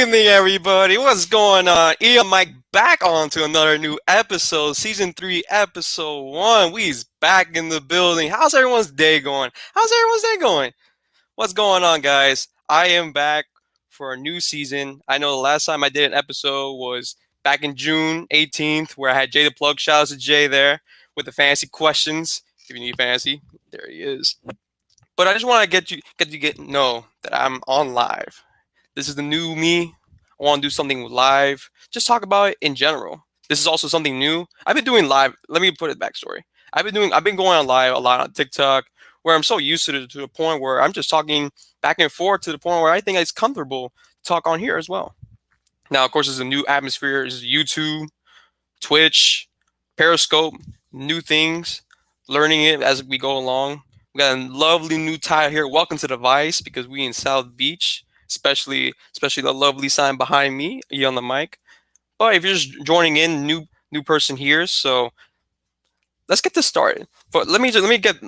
evening, everybody. What's going on? Ian Mike back on to another new episode, season 3, episode 1. We's back in the building. How's everyone's day going? What's going on, guys? I am back for a new season. I know the last time I did an episode was back in June 18th, where I had Jay the Plug. Shout out to Jay there with the fancy questions. If you need fancy, there he is. But I just want to get you know that I'm on live. This is the new me. I want to do something live. Just talk about it in general. This is also something new. I've been doing live. Let me put it backstory. I've been going on live a lot on TikTok, where I'm so used to the point where I'm just talking back and forth to the point where I think it's comfortable to talk on here as well. Now, of course, there's a new atmosphere. There's YouTube, Twitch, Periscope, new things, learning it as we go along. We got a lovely new title here. Welcome to the Vice, because we in South Beach, especially the lovely sign behind me, you on the mic. But if you're just joining in, new person here, so let's get this started. But let me get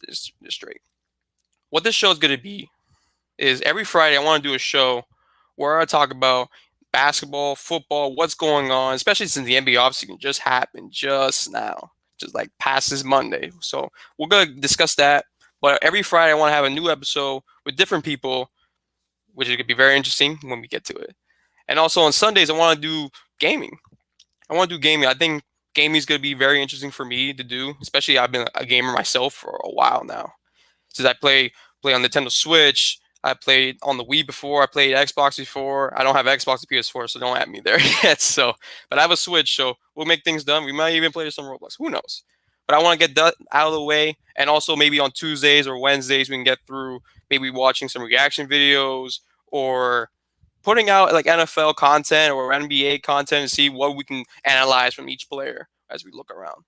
this straight. What this show is going to be is every Friday I want to do a show where I talk about basketball, football, what's going on, especially since the NBA offseason just happened just now, just like past this Monday. So we're going to discuss that. But every Friday I want to have a new episode with different people, which is going to be very interesting when we get to it. And also on Sundays, I want to do gaming. I think gaming is going to be very interesting for me to do, especially I've been a gamer myself for a while now. Since I play on Nintendo Switch, I played on the Wii before, I played Xbox before. I don't have Xbox or PS4, so don't at me there yet. But I have a Switch, so we'll make things done. We might even play some Roblox. Who knows? But I want to get that out of the way. And also maybe on Tuesdays or Wednesdays, we can get through maybe watching some reaction videos or putting out like NFL content or NBA content and see what we can analyze from each player as we look around.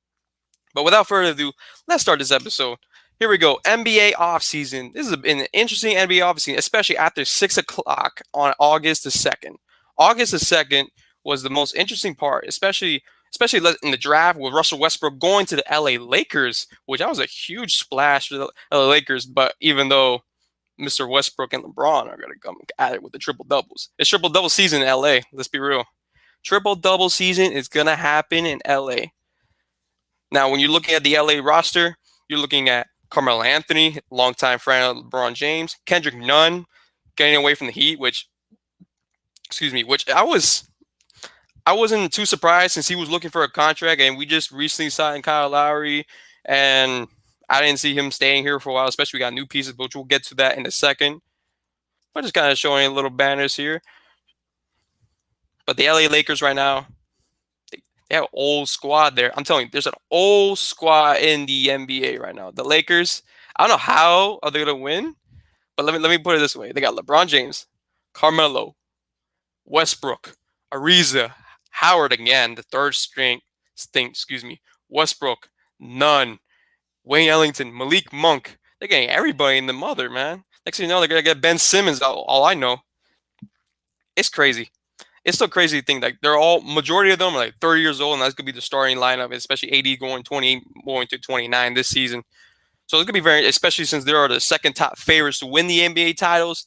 But without further ado, let's start this episode. Here we go. NBA offseason. This has been an interesting NBA offseason, especially after 6 o'clock on August the 2nd. August the 2nd was the most interesting part, especially in the draft with Russell Westbrook going to the LA Lakers, which that was a huge splash for the LA Lakers. But even though Mr. Westbrook and LeBron are going to come at it with the triple-doubles. It's triple-double season in LA. Let's be real. Triple-double season is going to happen in LA. Now, when you're looking at the LA roster, you're looking at Carmelo Anthony, longtime friend of LeBron James, Kendrick Nunn, getting away from the Heat, which I wasn't too surprised since he was looking for a contract, and we just recently signed Kyle Lowry, and I didn't see him staying here for a while, especially we got new pieces, but we'll get to that in a second. I'm just kind of showing little banners here. But the LA Lakers right now, they have an old squad there. I'm telling you, there's an old squad in the NBA right now. The Lakers, I don't know how are they going to win, but let me put it this way. They got LeBron James, Carmelo, Westbrook, Ariza, Howard again, the third string, Westbrook, Nunn, Wayne Ellington, Malik Monk. They're getting everybody in the mother, man. Next thing you know, they're going to get Ben Simmons, all I know. It's crazy. It's so crazy to think that majority of them are like 30 years old, and that's going to be the starting lineup, especially AD going to 29 this season. So it's going to be especially since they are the second top favorites to win the NBA titles.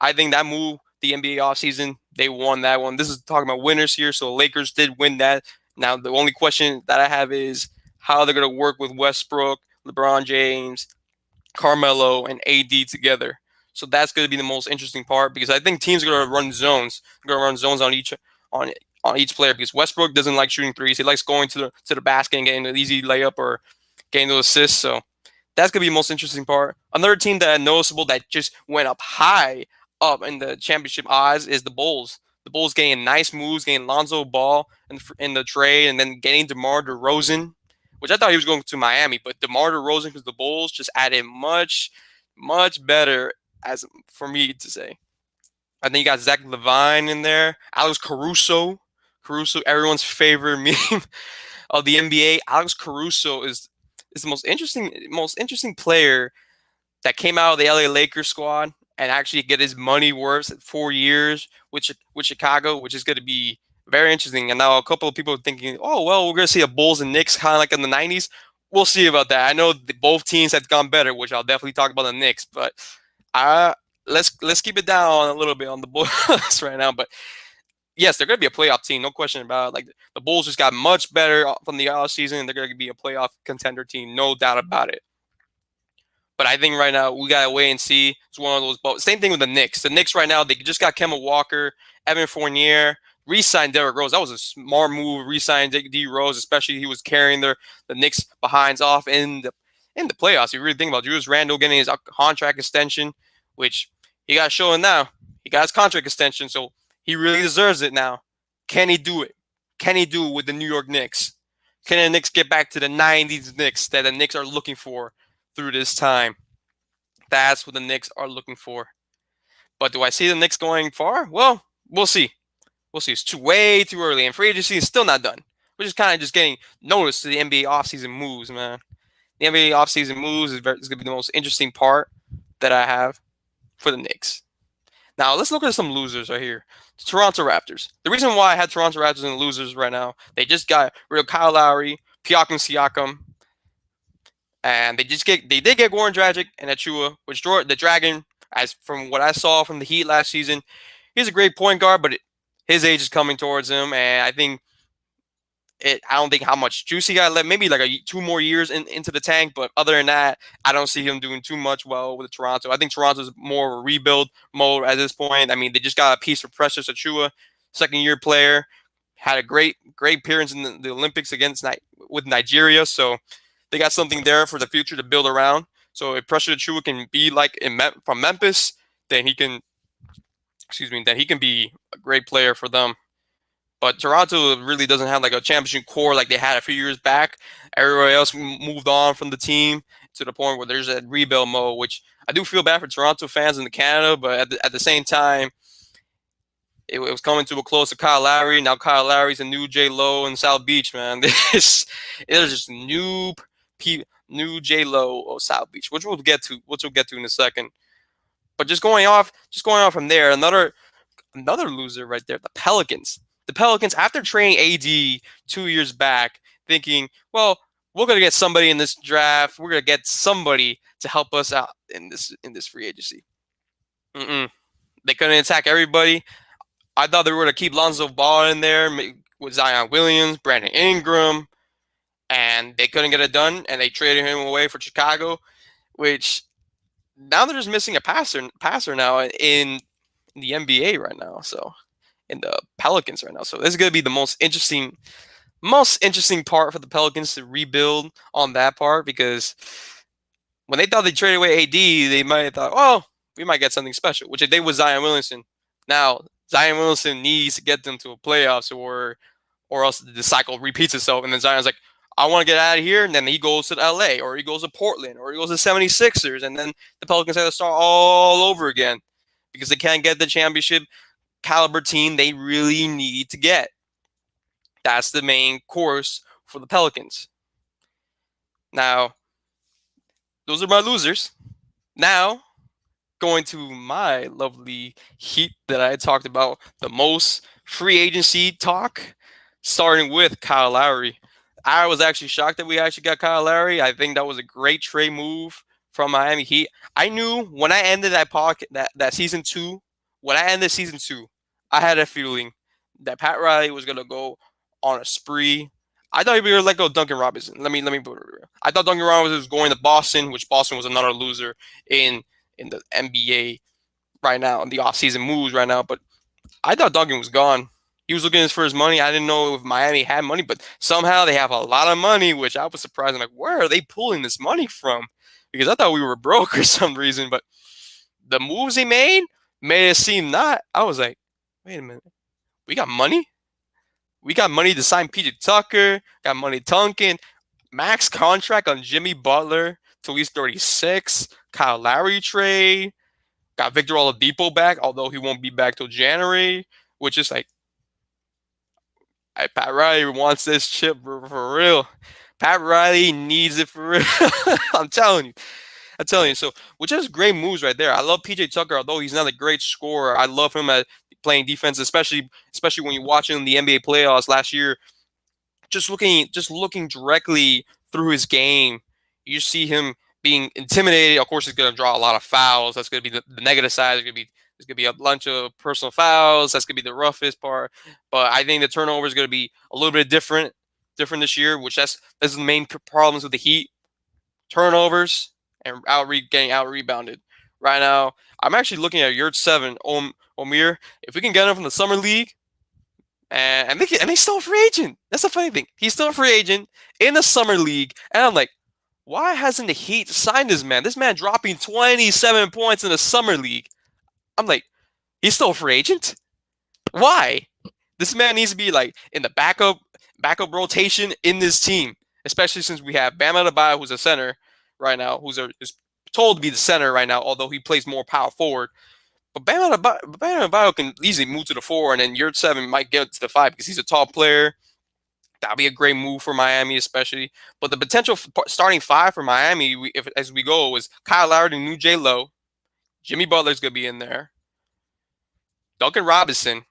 I think that move, the NBA offseason, they won that one. This is talking about winners here, so the Lakers did win that. Now, the only question that I have is how they're going to work with Westbrook, LeBron James, Carmelo, and AD together. So that's going to be the most interesting part, because I think teams are going to run zones. They're going to run zones on each player, because Westbrook doesn't like shooting threes. He likes going to the basket and getting an easy layup or getting the assist. So that's going to be the most interesting part. Another team that noticeable that just went up in the championship odds is the Bulls. The Bulls getting nice moves, getting Lonzo Ball in the trade, and then getting DeMar DeRozan, which I thought he was going to Miami, but DeMar DeRozan, because the Bulls just added much, much better, as for me to say. I think you got Zach LaVine in there, Alex Caruso, everyone's favorite meme of the NBA. Alex Caruso is the most interesting player that came out of the LA Lakers squad and actually get his money worth at 4 years with Chicago, which is going to be very interesting. And now a couple of people are thinking, oh, well, we're going to see a Bulls and Knicks kind of like in the 90s. We'll see about that. I know both teams have gone better, which I'll definitely talk about the Knicks. But let's keep it down a little bit on the Bulls right now. But yes, they're going to be a playoff team, no question about it. Like the Bulls just got much better from the offseason. They're going to be a playoff contender team, no doubt about it. But I think right now we gotta wait and see. It's one of those. But same thing with the Knicks. The Knicks right now they just got Kemba Walker, Evan Fournier, re-signed Derrick Rose. That was a smart move. Re-signed D Rose, especially he was carrying the Knicks behinds off in the playoffs. You really think about Julius Randle getting his contract extension, which he got showing now. He got his contract extension, so he really deserves it now. Can he do it? Can he do it with the New York Knicks? Can the Knicks get back to the '90s Knicks that the Knicks are looking for through this time? That's what the Knicks are looking for. But do I see the Knicks going far? Well, we'll see. We'll see. It's way too early, and free agency is still not done. We're just kind of just getting noticed to the NBA offseason moves, man. The NBA offseason moves is going to be the most interesting part that I have for the Knicks. Now, let's look at some losers right here. The Toronto Raptors. The reason why I had Toronto Raptors in the losers right now, they just got rid of Kyle Lowry, Siakam, and they did get Goran Dragic and Achua, which the Dragon, as from what I saw from the Heat last season, he's a great point guard, but his age is coming towards him, and I don't think how much juice he got left. Maybe like 2 more years into the tank, but other than that, I don't see him doing too much well with Toronto. I think Toronto's more of a rebuild mode at this point. I mean, they just got a piece for Precious Achua, second-year player, had a great appearance in the Olympics with Nigeria, so they got something there for the future to build around. So if Precious Achua can be like from Memphis, then he can be a great player for them. But Toronto really doesn't have like a championship core like they had a few years back. Everybody else moved on from the team to the point where there's a rebuild mode, which I do feel bad for Toronto fans in Canada. But at the same time, it was coming to a close to Kyle Lowry. Now Kyle Lowry's a new J Lo in South Beach, man. There's just new J Lo of South Beach, which we'll get to in a second. But just going off from there, another loser right there, the Pelicans. The Pelicans, after trading AD 2 years back, thinking, well, we're gonna get somebody in this draft. We're gonna get somebody to help us out in this free agency. They couldn't attack everybody. I thought they were gonna keep Lonzo Ball in there with Zion Williams, Brandon Ingram, and they couldn't get it done. And they traded him away for Chicago, which now they're just missing a passer now in the NBA right now. So. In the Pelicans right now. So this is going to be the most interesting part for the Pelicans to rebuild on that part, because when they thought they traded away AD, they might have thought, oh, we might get something special, which they did with Zion Williamson. Now, Zion Williamson needs to get them to a playoffs or else the cycle repeats itself. And then Zion's like, I want to get out of here. And then he goes to LA or he goes to Portland or he goes to 76ers. And then the Pelicans have to start all over again because they can't get the championship caliber team they really need to get. That's the main course for the Pelicans. Now, those are my losers. Now, going to my lovely Heat that I talked about the most, free agency talk, starting with Kyle Lowry. I was actually shocked that we actually got Kyle Lowry. I think that was a great trade move from Miami Heat. I knew when I ended that season 2, when I ended season 2, I had a feeling that Pat Riley was gonna go on a spree. I thought he was gonna let go Duncan Robinson. Let me put it real. I thought Duncan Robinson was going to Boston, which Boston was another loser in the NBA right now, in the offseason moves right now. But I thought Duncan was gone. He was looking for his money. I didn't know if Miami had money, but somehow they have a lot of money, which I was surprised. I'm like, where are they pulling this money from? Because I thought we were broke for some reason. But the moves he made it seem not. I was like, wait a minute. We got money? We got money to sign PJ Tucker, got money Duncan, max contract on Jimmy Butler till he's 36, Kyle Lowry trade, got Victor Oladipo back, although he won't be back till January, which is like, Pat Riley wants this chip for real. Pat Riley needs it for real. I'm telling you. So, which is great moves right there. I love PJ Tucker, although he's not a great scorer. I love him at playing defense, especially when you watch him in the NBA playoffs last year. Just looking directly through his game, you see him being intimidated. Of course, he's going to draw a lot of fouls. That's going to be the negative side. There's going to be a bunch of personal fouls. That's going to be the roughest part. But I think the turnover is going to be a little bit different this year. Which that's the main problems with the Heat: turnovers and getting out rebounded. Right now, I'm actually looking at Yurt 7, Omir. If we can get him from the summer league, and he's still a free agent. That's the funny thing. He's still a free agent in the summer league, and I'm like, why hasn't the Heat signed this man? This man dropping 27 points in the summer league. I'm like, he's still a free agent? Why? This man needs to be like in the backup rotation in this team, especially since we have Bam Adebayo, who's a center right now, is told to be the center right now, although he plays more power forward. But Bam Adebayo can easily move to the 4, and then Yurt 7 might get to the 5 because he's a tall player. That'll be a great move for Miami, especially. But the potential starting 5 for Miami, as we go, is Kyle Lowry, the new J. Lo. Jimmy Butler's going to be in there. Duncan Robinson,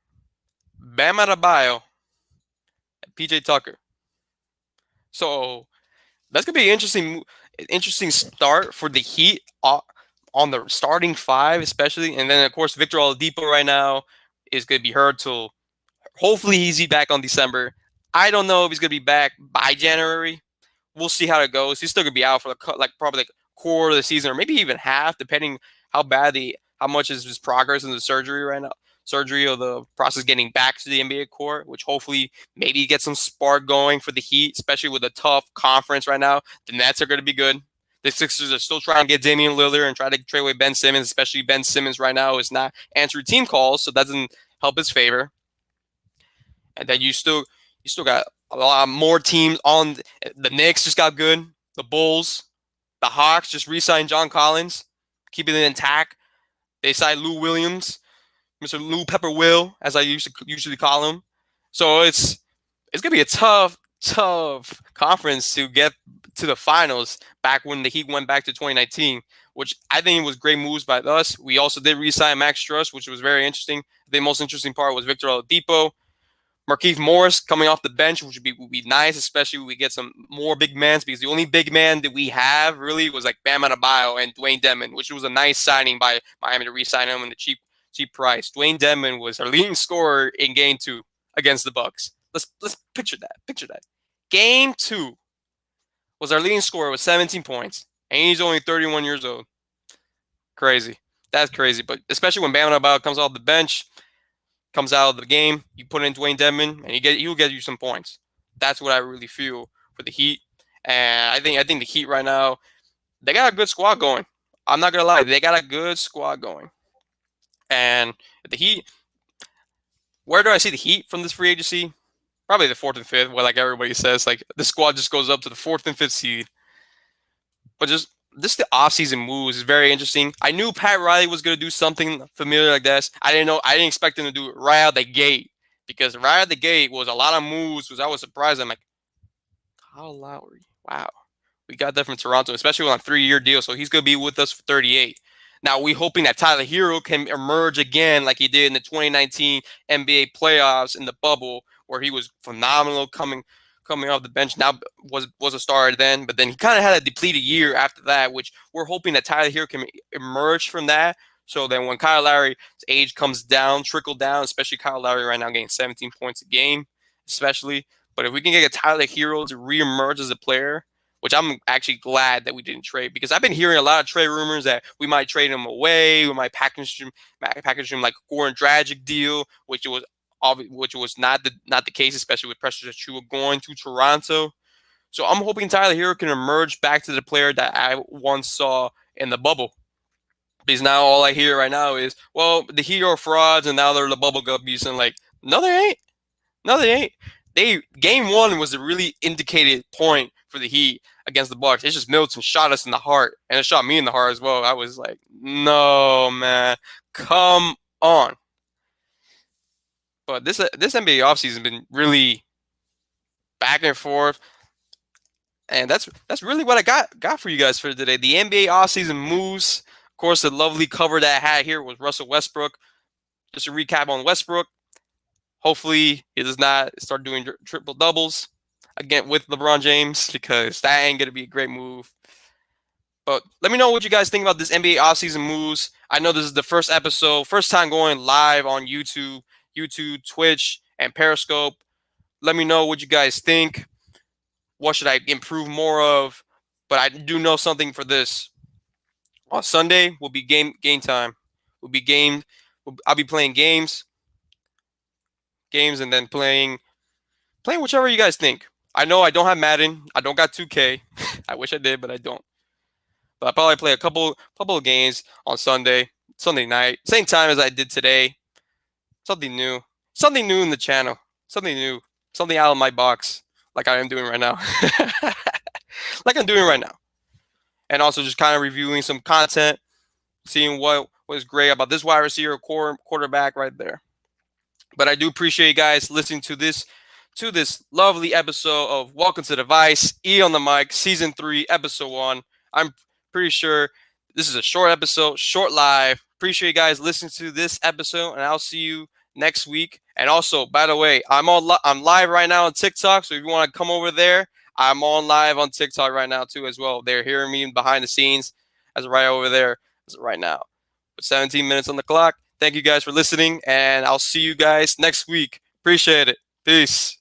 Bam Adebayo, and PJ Tucker. So that's going to be an interesting start for the Heat on the starting 5, especially. And then, of course, Victor Oladipo right now is going to be hurt till hopefully he's back on December. I don't know if he's going to be back by January. We'll see how it goes. He's still going to be out for probably quarter of the season, or maybe even half, depending how much is his progress in the surgery right now. Surgery or the process getting back to the NBA court, which hopefully maybe get some spark going for the Heat, especially with a tough conference right now. The Nets are going to be good. The Sixers are still trying to get Damian Lillard and try to trade away Ben Simmons, especially Ben Simmons right now is not answering team calls, so that doesn't help his favor. And then you still got a lot more teams on. The Knicks just got good. The Bulls, the Hawks just re-signed John Collins, keeping it intact. They signed Lou Williams, Mr. Lou Pepper Will, as I usually call him. So it's gonna be a tough conference to get to the finals. Back when the Heat went back to 2019, which I think was great moves by us. We also did re-sign Max Strus, which was very interesting. The most interesting part was Victor Oladipo. Markieff Morris coming off the bench, which would be nice, especially when we get some more big men, because the only big man that we have really was like Bam Adebayo and Dwayne Dedmon, which was a nice signing by Miami to re-sign him in the cheap price. Dwayne Dedmon was our leading scorer in Game 2 against the Bucks. Let's picture that. Game 2 was our leading scorer with 17 points, and he's only 31 years old. Crazy. That's crazy, but especially when Bam Adebayo comes off the bench, comes out of the game, you put in Dwayne Dedmon, and he'll get you some points. That's what I really feel for the Heat. And I think the Heat right now, they got a good squad going. I'm not gonna lie, they got a good squad going. And the Heat, where do I see the Heat from this free agency? Probably the 4th and 5th, where like everybody says, like the squad just goes up to the 4th and 5th seed. But just the offseason moves is very interesting. I knew Pat Riley was going to do something familiar like this. I didn't expect him to do it right out the gate, because right out the gate was a lot of moves. I was surprised. I'm like, Kyle Lowry, wow, we got that from Toronto, especially on a 3-year deal. So he's going to be with us for 38. Now we hoping that Tyler Hero can emerge again like he did in the 2019 NBA playoffs in the bubble, where he was phenomenal coming off the bench. Now was a star then, but then he kind of had a depleted year after that, which we're hoping that Tyler Hero can emerge from that. So then when Kyle Lowry's age comes down, trickle down, especially Kyle Lowry right now getting 17 points a game, especially. But if we can get a Tyler Hero to reemerge as a player, which I'm actually glad that we didn't trade, because I've been hearing a lot of trade rumors that we might trade him away, we might package him like a Goran Dragic deal, which was not the case, especially with Precious Achiuwa going to Toronto. So I'm hoping Tyler Hero can emerge back to the player that I once saw in the bubble. Because now all I hear right now is, well, the Heat are frauds and now they're the bubble guppies. And like, no, they ain't. No, they ain't. Game 1 was a really indicated point for the Heat against the Bucks. It's just Middleton shot us in the heart, and it shot me in the heart as well. I was like, no, man, come on. But this NBA offseason has been really back and forth, and that's really what I got for you guys for today. The NBA offseason moves. Of course, the lovely cover that I had here was Russell Westbrook. Just a recap on Westbrook. Hopefully, he does not start doing triple doubles again with LeBron James, because that ain't gonna be a great move. But let me know what you guys think about this NBA offseason moves. I know this is the first episode, first time going live on YouTube, Twitch, and Periscope. Let me know what you guys think. What should I improve more of? But I do know something for this. On Sunday will be game time. Will be game. I'll be playing games, and then playing whichever you guys think. I know I don't have Madden. I don't got 2K. I wish I did, but I don't. But I'll probably play a couple of games on Sunday night, same time as I did today. Something new, something new in the channel, something new, something out of my box, like I am doing right now, like I'm doing right now, and also just kind of reviewing some content, seeing what was great about this wide receiver quarterback right there. But I do appreciate you guys listening to this lovely episode of Welcome to the Vice, E on the Mic, Season 3, Episode 1. I'm pretty sure this is a short episode, short live. Appreciate you guys listening to this episode, and I'll see you next week. And also, by the way, I'm live right now on TikTok, so if you want to come over there, I'm on live on TikTok right now too as well. They're hearing me behind the scenes as right over there as right now. With 17 minutes on the clock. Thank you guys for listening, and I'll see you guys next week. Appreciate it. Peace.